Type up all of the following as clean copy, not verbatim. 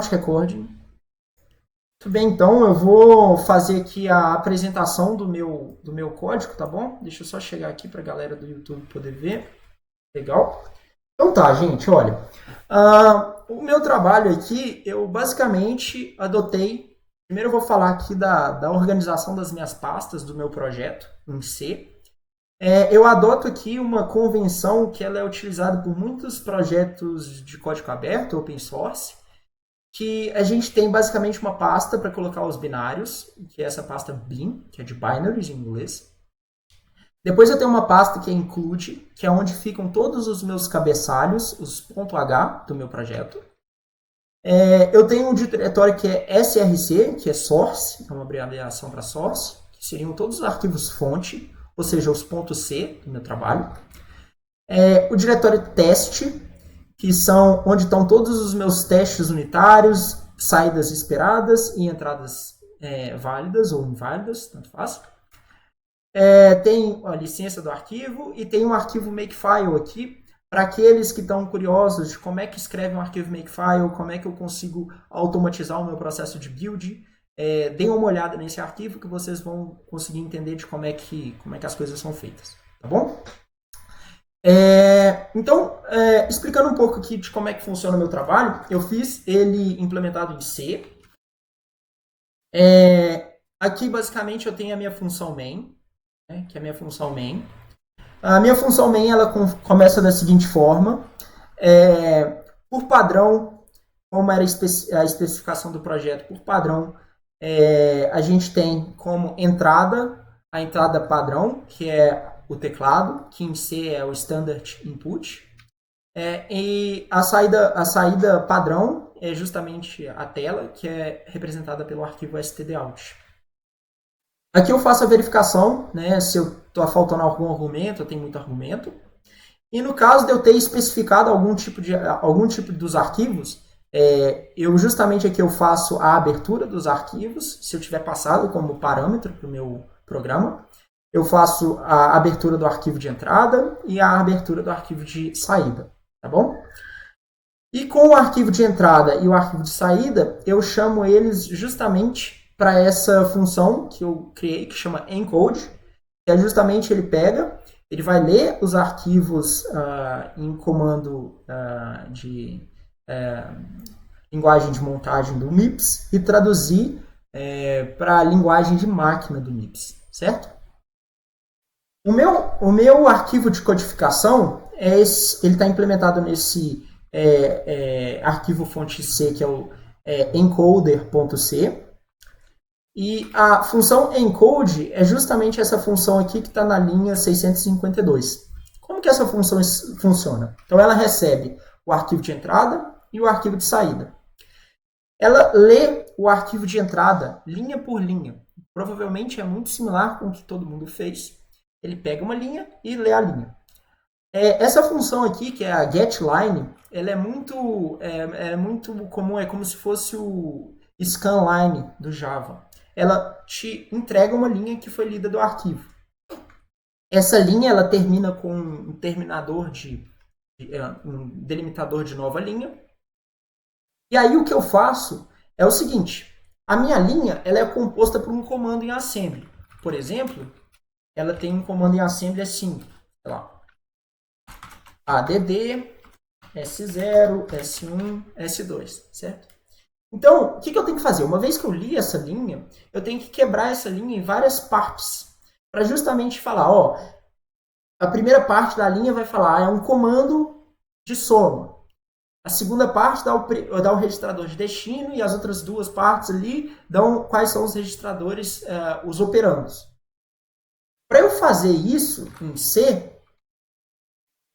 Start Recording. Muito bem, então eu vou fazer aqui a apresentação do meu código, tá bom? Deixa eu só chegar aqui para a galera do YouTube poder ver. Legal. Então tá, gente, olha. O meu trabalho aqui, eu basicamente adotei. Primeiro eu vou falar aqui da organização das minhas pastas do meu projeto em C. Eu adoto aqui uma convenção que ela é utilizada por muitos projetos de código aberto, open source, que a gente tem basicamente uma pasta para colocar os binários, que é essa pasta bin, que é de binaries em inglês. Depois eu tenho uma pasta que é include, que é onde ficam todos os meus cabeçalhos, os .h do meu projeto. Eu tenho um diretório que é src, que é source, é uma abreviação para source, que seriam todos os arquivos fonte, ou seja, os .c do meu trabalho. O diretório teste, que são onde estão todos os meus testes unitários, saídas esperadas e entradas válidas ou inválidas, tanto faz. Tem a licença do arquivo e tem um arquivo makefile aqui, para aqueles que estão curiosos de como é que escreve um arquivo makefile, como é que eu consigo automatizar o meu processo de build. Deem uma olhada nesse arquivo que vocês vão conseguir entender de como é que as coisas são feitas, tá bom? Então, explicando um pouco aqui de como é que funciona o meu trabalho, eu fiz ele implementado em C. Aqui, basicamente, eu tenho a minha função main, né, que é a minha função main. A minha função main ela começa da seguinte forma. Por padrão, como era a especificação do projeto, por padrão, a gente tem como entrada, a entrada padrão, que é o teclado, que em C é o Standard Input. E a saída padrão é justamente a tela, que é representada pelo arquivo stdout. Aqui eu faço a verificação, né, se eu estou faltando algum argumento, eu tenho muito argumento. E no caso de eu ter especificado algum tipo dos arquivos, eu justamente aqui eu faço a abertura dos arquivos, se eu tiver passado como parâmetro para o meu programa. Eu faço a abertura do arquivo de entrada e a abertura do arquivo de saída, tá bom? E com o arquivo de entrada e o arquivo de saída, eu chamo eles justamente para essa função que eu criei, que chama encode, que é justamente ele vai ler os arquivos em comando de linguagem de montagem do MIPS e traduzir para a linguagem de máquina do MIPS, certo? O meu arquivo de codificação, ele está implementado nesse arquivo fonte C, que é o encoder.c. E a função encode é justamente essa função aqui que está na linha 652. Como que essa função funciona? Então, ela recebe o arquivo de entrada e o arquivo de saída. Ela lê o arquivo de entrada linha por linha. Provavelmente é muito similar com o que todo mundo fez. Ele pega uma linha e lê a linha. Essa função aqui, que é a getLine, ela é muito comum, é como se fosse o scanline do Java. Ela te entrega uma linha que foi lida do arquivo. Essa linha ela termina com um delimitador de nova linha. E aí o que eu faço é o seguinte: a minha linha ela é composta por um comando em assembly. Por exemplo, ela tem um comando em assembly assim, sei lá, add S0, S1, S2, certo? Então, o que eu tenho que fazer? Uma vez que eu li essa linha, eu tenho que quebrar essa linha em várias partes, para justamente falar, a primeira parte da linha vai falar, é um comando de soma. A segunda parte dá o registrador de destino e as outras duas partes ali dão quais são os registradores, os operandos. Para eu fazer isso em C,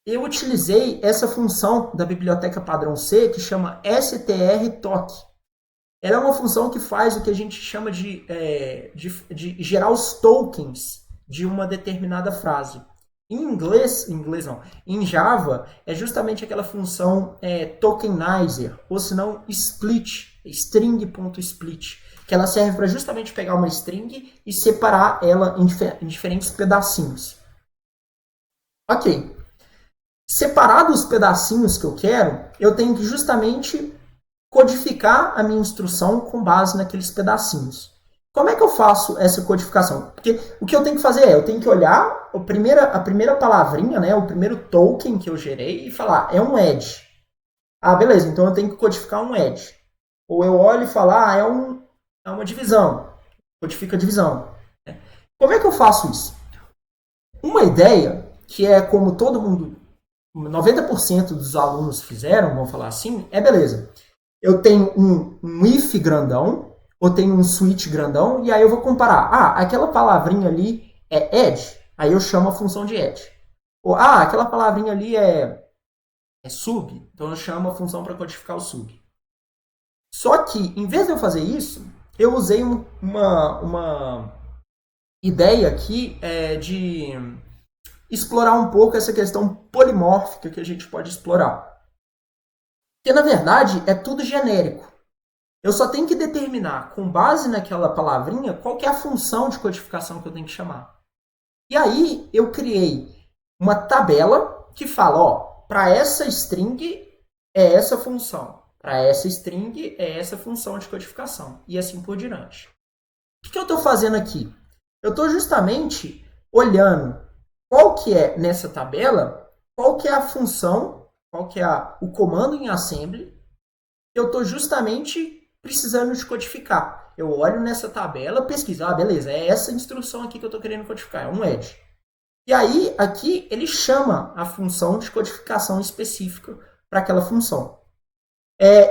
eu utilizei essa função da biblioteca padrão C que chama strtoc. Ela é uma função que faz o que a gente chama de gerar os tokens de uma determinada frase. Em Java, é justamente aquela função tokenizer, ou se não split, string.split, que ela serve para justamente pegar uma string e separar ela em diferentes pedacinhos. Ok. Separados os pedacinhos que eu quero, eu tenho que justamente codificar a minha instrução com base naqueles pedacinhos. Como é que eu faço essa codificação? Porque o que eu tenho que fazer eu tenho que olhar a primeira palavrinha, né, o primeiro token que eu gerei e falar, é um edge. Ah, beleza, então eu tenho que codificar um edge. Ou eu olho e falo, é uma divisão. Codifica a divisão. Como é que eu faço isso? Uma ideia, que é como todo mundo, 90% dos alunos fizeram, vamos falar assim, beleza. Eu tenho um if grandão, ou tenho um switch grandão, e aí eu vou comparar. Ah, aquela palavrinha ali é edge, aí eu chamo a função de edge. Ou, aquela palavrinha ali é sub, então eu chamo a função para codificar o sub. Só que, em vez de eu fazer isso, eu usei uma ideia aqui de explorar um pouco essa questão polimórfica que a gente pode explorar. Porque, na verdade, é tudo genérico. Eu só tenho que determinar, com base naquela palavrinha, qual que é a função de codificação que eu tenho que chamar. E aí, eu criei uma tabela que fala, para essa string é essa função. Para essa string é essa função de codificação. E assim por diante. O que eu estou fazendo aqui? Eu estou justamente olhando qual que é, nessa tabela, qual que é a função, qual que é o comando em assembly que eu estou justamente precisando de codificar. Eu olho nessa tabela, pesquiso, beleza, é essa instrução aqui que eu estou querendo codificar, é um edge. E aí, aqui, ele chama a função de codificação específica para aquela função.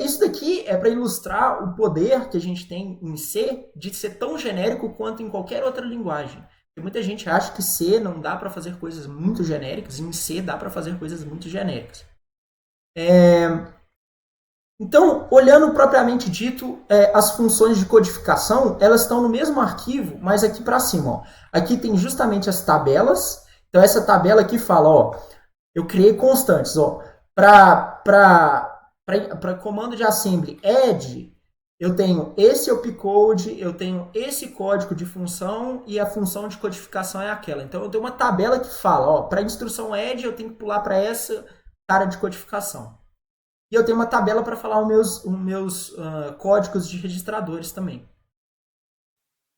Isso daqui é para ilustrar o poder que a gente tem em C de ser tão genérico quanto em qualquer outra linguagem. Porque muita gente acha que C não dá para fazer coisas muito genéricas, e em C dá para fazer coisas muito genéricas. Então, olhando propriamente dito, as funções de codificação, elas estão no mesmo arquivo, mas aqui para cima. Aqui tem justamente as tabelas. Então, essa tabela aqui fala, eu criei constantes. Para comando de assembly add, eu tenho esse opcode, eu tenho esse código de função e a função de codificação é aquela. Então, eu tenho uma tabela que fala, para a instrução add, eu tenho que pular para essa área de codificação. E eu tenho uma tabela para falar os meus códigos de registradores também.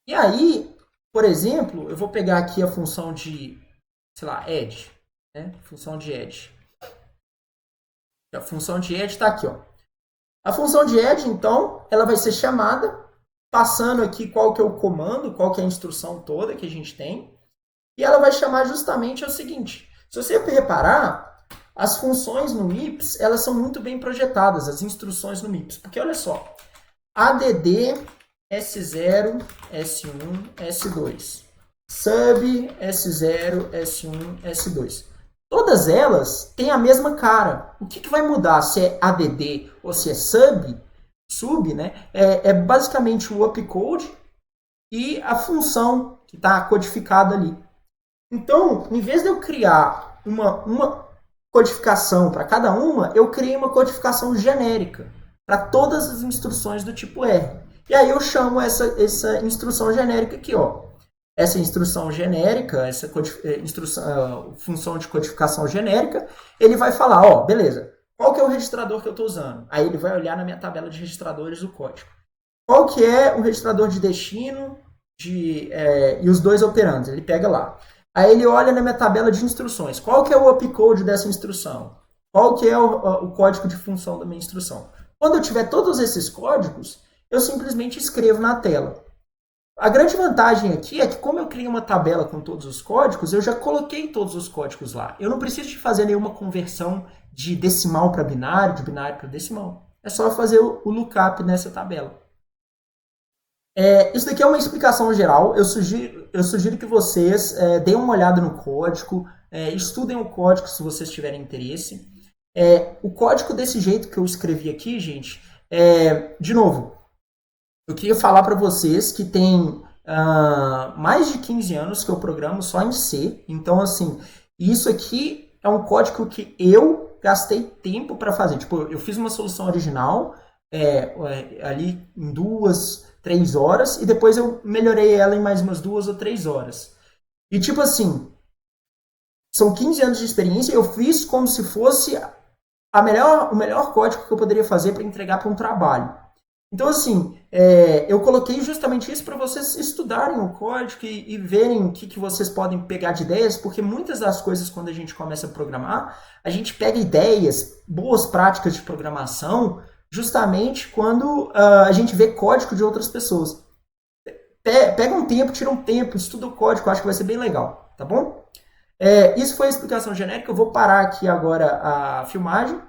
E aí, por exemplo, eu vou pegar aqui a função de, sei lá, add. Né? Função de add. A função de add está aqui. A função de add, então, ela vai ser chamada, passando aqui qual que é o comando, qual que é a instrução toda que a gente tem. E ela vai chamar justamente o seguinte. Se você reparar, as funções no MIPS, elas são muito bem projetadas, as instruções no MIPS. Porque, olha só, add S0, S1, S2. Sub, S0, S1, S2. Todas elas têm a mesma cara. O que vai mudar se é add ou se é sub, né? É basicamente o opcode e a função que está codificada ali. Então, em vez de eu criar uma codificação para cada uma, eu criei uma codificação genérica para todas as instruções do tipo R. E aí eu chamo essa instrução genérica aqui, Essa instrução genérica, essa função de codificação genérica, ele vai falar, beleza, qual que é o registrador que eu estou usando? Aí ele vai olhar na minha tabela de registradores o código. Qual que é o registrador de destino e os dois operandos? Ele pega lá. Aí ele olha na minha tabela de instruções. Qual que é o opcode dessa instrução? Qual que é o código de função da minha instrução? Quando eu tiver todos esses códigos, eu simplesmente escrevo na tela. A grande vantagem aqui é que, como eu criei uma tabela com todos os códigos, eu já coloquei todos os códigos lá. Eu não preciso de fazer nenhuma conversão de decimal para binário, de binário para decimal. É só fazer o lookup nessa tabela. Isso daqui é uma explicação geral. Eu sugiro que vocês deem uma olhada no código, estudem o código se vocês tiverem interesse. O código desse jeito que eu escrevi aqui, gente, de novo, eu queria falar para vocês que tem mais de 15 anos que eu programo só em C. Então, assim, isso aqui é um código que eu gastei tempo para fazer. Tipo, eu fiz uma solução original ali em 2-3 horas e depois eu melhorei ela em mais umas 2 ou 3 horas. E tipo assim, são 15 anos de experiência, eu fiz como se fosse o melhor código que eu poderia fazer para entregar para um trabalho. Então, assim, eu coloquei justamente isso para vocês estudarem o código e verem o que vocês podem pegar de ideias, porque muitas das coisas, quando a gente começa a programar, a gente pega ideias, boas práticas de programação, justamente quando a gente vê código de outras pessoas. Pega um tempo, tira um tempo, estuda o código, eu acho que vai ser bem legal, tá bom? Isso foi a explicação genérica, eu vou parar aqui agora a filmagem.